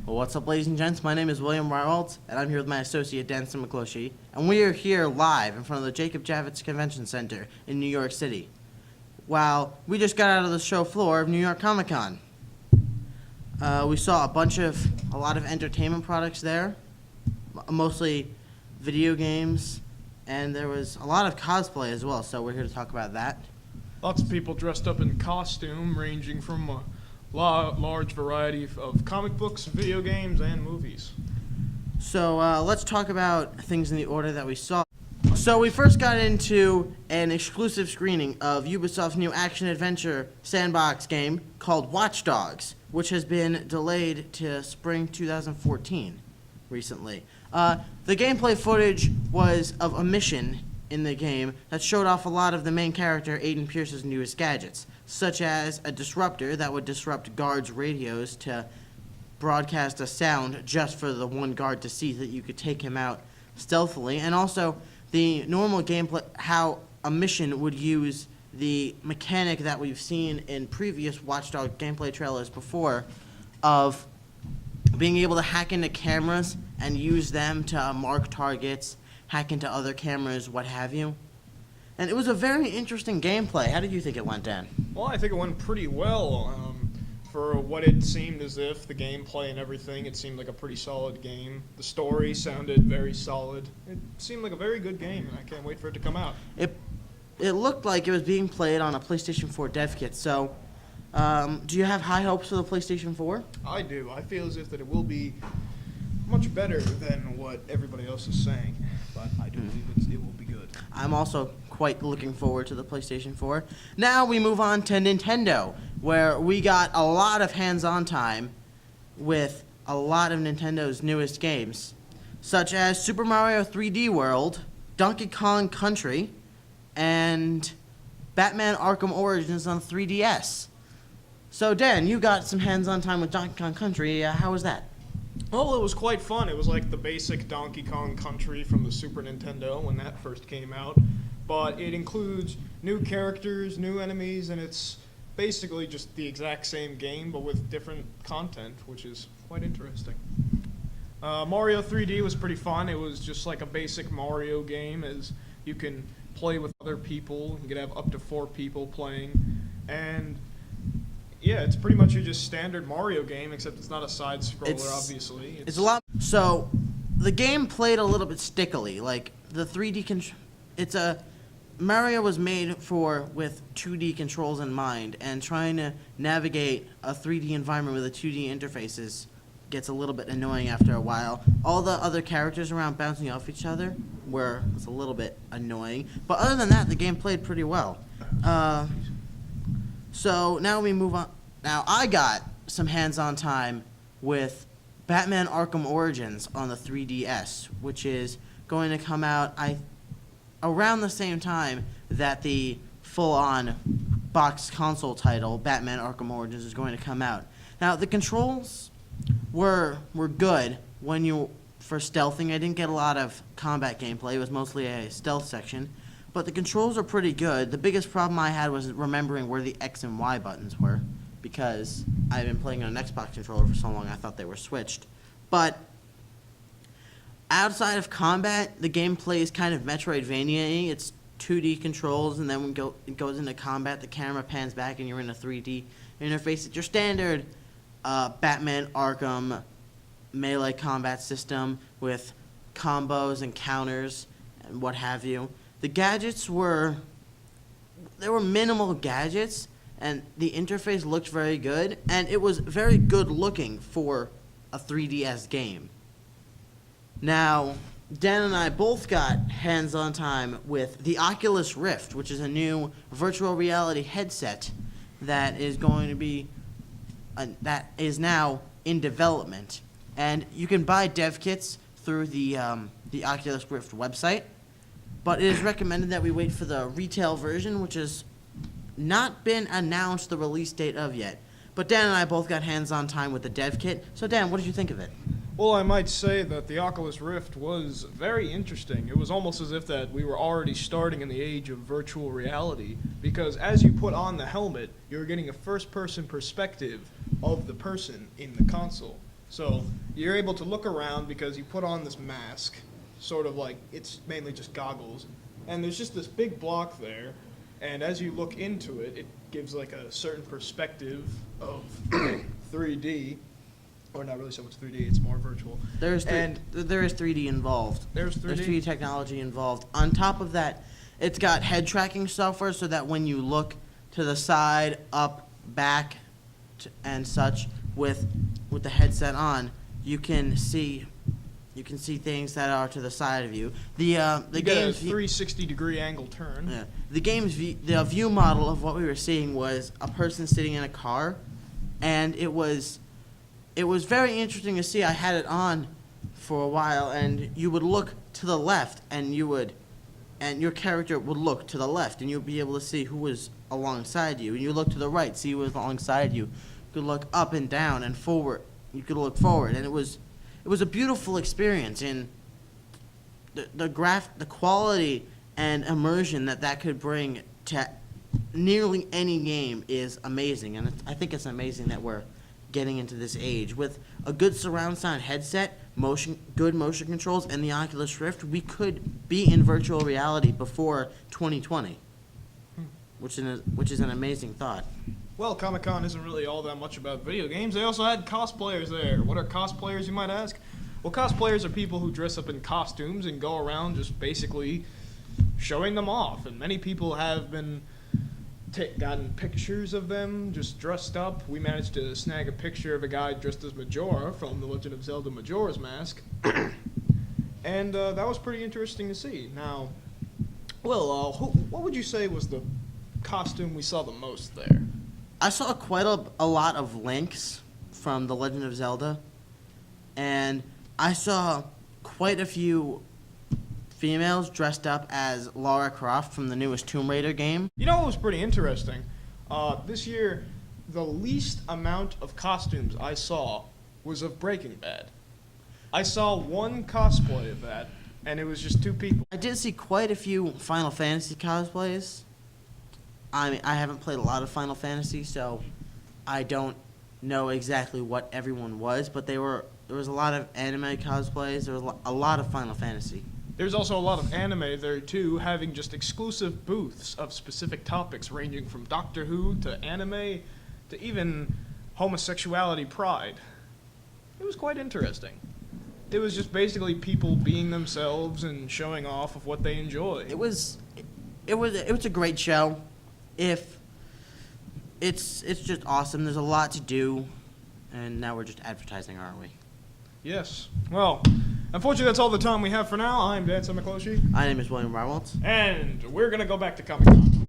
Well, what's up, ladies and gents? My name is William Reinholds, and I'm here with my associate, Danson McCloskey, and we are here live in front of the Jacob Javits Convention Center in New York City. While we just got out of the show floor of New York Comic Con. We saw a lot of entertainment products there, mostly video games, and there was a lot of cosplay as well, so we're here to talk about that. Lots of people dressed up in costume, ranging from a large variety of comic books, video games, and movies. So let's talk about things in the order that we saw. So we first got into an exclusive screening of Ubisoft's new action-adventure sandbox game called Watch Dogs, which has been delayed to spring 2014 recently. The gameplay footage was of a mission in the game that showed off a lot of the main character, Aiden Pierce's newest gadgets, such as a disruptor that would disrupt guards' radios to broadcast a sound just for the one guard to see that you could take him out stealthily, and also the normal gameplay, how a mission would use the mechanic that we've seen in previous Watch Dogs gameplay trailers before of being able to hack into cameras and use them to mark targets, hack into other cameras, what have you. And it was a very interesting gameplay. How did you think it went, Dan? Well, I think it went pretty well. For what it seemed as if, the gameplay and everything, it seemed like a pretty solid game. The story sounded very solid. It seemed like a very good game, and I can't wait for it to come out. It looked like it was being played on a PlayStation 4 dev kit, so do you have high hopes for the PlayStation 4? I do. I feel as if that it will be much better than what everybody else is saying, but I do believe it will be good. I'm also quite looking forward to the PlayStation 4. Now we move on to Nintendo, where we got a lot of hands-on time with a lot of Nintendo's newest games, such as Super Mario 3D World, Donkey Kong Country, and Batman Arkham Origins on 3DS. So, Dan, you got some hands-on time with Donkey Kong Country. How was that? Well, it was quite fun. It was like the basic Donkey Kong Country from the Super Nintendo when that first came out. But it includes new characters, new enemies, and it's basically just the exact same game, but with different content, which is quite interesting. Mario 3D was pretty fun. It was just like a basic Mario game, as you can play with other people. You can have up to 4 people playing. And yeah, it's pretty much your just standard Mario game, except it's not a side-scroller, obviously. It's a lot. So, the game played a little bit stickily. Like, the 3D Mario was made with 2D controls in mind, and trying to navigate a 3D environment with a 2D interfaces gets a little bit annoying after a while. All the other characters around bouncing off each other was a little bit annoying. But other than that, the game played pretty well. So now we move on. Now I got some hands-on time with Batman Arkham Origins on the 3DS, which is going to come out around the same time that the full-on box console title, Batman Arkham Origins, is going to come out. Now the controls were good for stealthing. I didn't get a lot of combat gameplay. It was mostly a stealth section. But the controls are pretty good. The biggest problem I had was remembering where the X and Y buttons were, because I've been playing on an Xbox controller for so long I thought they were switched. But outside of combat, the gameplay is kind of Metroidvania-y. It's 2D controls, and then when it goes into combat, the camera pans back and you're in a 3D interface. It's your standard Batman Arkham melee combat system with combos and counters and what have you. The gadgets were minimal gadgets, and the interface looked very good, and it was very good looking for a 3DS game. Now, Dan and I both got hands-on time with the Oculus Rift, which is a new virtual reality headset that is now in development, and you can buy dev kits through the Oculus Rift website. But it is recommended that we wait for the retail version, which has not been announced the release date of yet. But Dan and I both got hands-on time with the dev kit. So Dan, what did you think of it? Well, I might say that the Oculus Rift was very interesting. It was almost as if that we were already starting in the age of virtual reality, because as you put on the helmet, you're getting a first-person perspective of the person in the console. So you're able to look around because you put on this mask, sort of like it's mainly just goggles, and there's just this big block there, and as you look into it, it gives like a certain perspective of 3D, or not really so much 3D, it's more virtual. There is 3D involved. There's 3D? There's 3D technology involved. On top of that, it's got head tracking software so that when you look to the side, up, back, and such with the headset on, you can see things that are to the side of you. The game's 360-degree angle turn. Yeah. The view model of what we were seeing was a person sitting in a car, and it was very interesting to see. I had it on for a while, and you would look to the left, and your character would look to the left, and you'd be able to see who was alongside you. And you look to the right, see who was alongside you. You could look up and down and forward. You could look forward, and it was a beautiful experience. And the quality and immersion that could bring to nearly any game is amazing. And I think it's amazing that we're getting into this age with a good surround sound headset, good motion controls, and the Oculus Rift. We could be in virtual reality before 2020, which is an amazing thought. Well, Comic-Con isn't really all that much about video games. They also had cosplayers there. What are cosplayers, you might ask? Well, cosplayers are people who dress up in costumes and go around just basically showing them off. And many people have been gotten pictures of them just dressed up. We managed to snag a picture of a guy dressed as Majora from The Legend of Zelda Majora's Mask. And that was pretty interesting to see. Now, Will, what would you say was the costume we saw the most there? I saw quite a lot of Links from The Legend of Zelda, and I saw quite a few females dressed up as Lara Croft from the newest Tomb Raider game. You know what was pretty interesting? This year, the least amount of costumes I saw was of Breaking Bad. I saw one cosplay of that, and it was just two people. I did see quite a few Final Fantasy cosplays. I mean, I haven't played a lot of Final Fantasy, so I don't know exactly what everyone was, but there was a lot of anime cosplays. There was a lot of Final Fantasy. There's also a lot of anime there, too, having just exclusive booths of specific topics ranging from Doctor Who to anime to even homosexuality pride. It was quite interesting. It was just basically people being themselves and showing off of what they enjoy. It was a great show. It's just awesome. There's a lot to do, and now we're just advertising, aren't we? Yes. Well, unfortunately, that's all the time we have for now. I'm Dan Samikloshi. My name is William Rywalt. And we're going to go back to Comic-Con.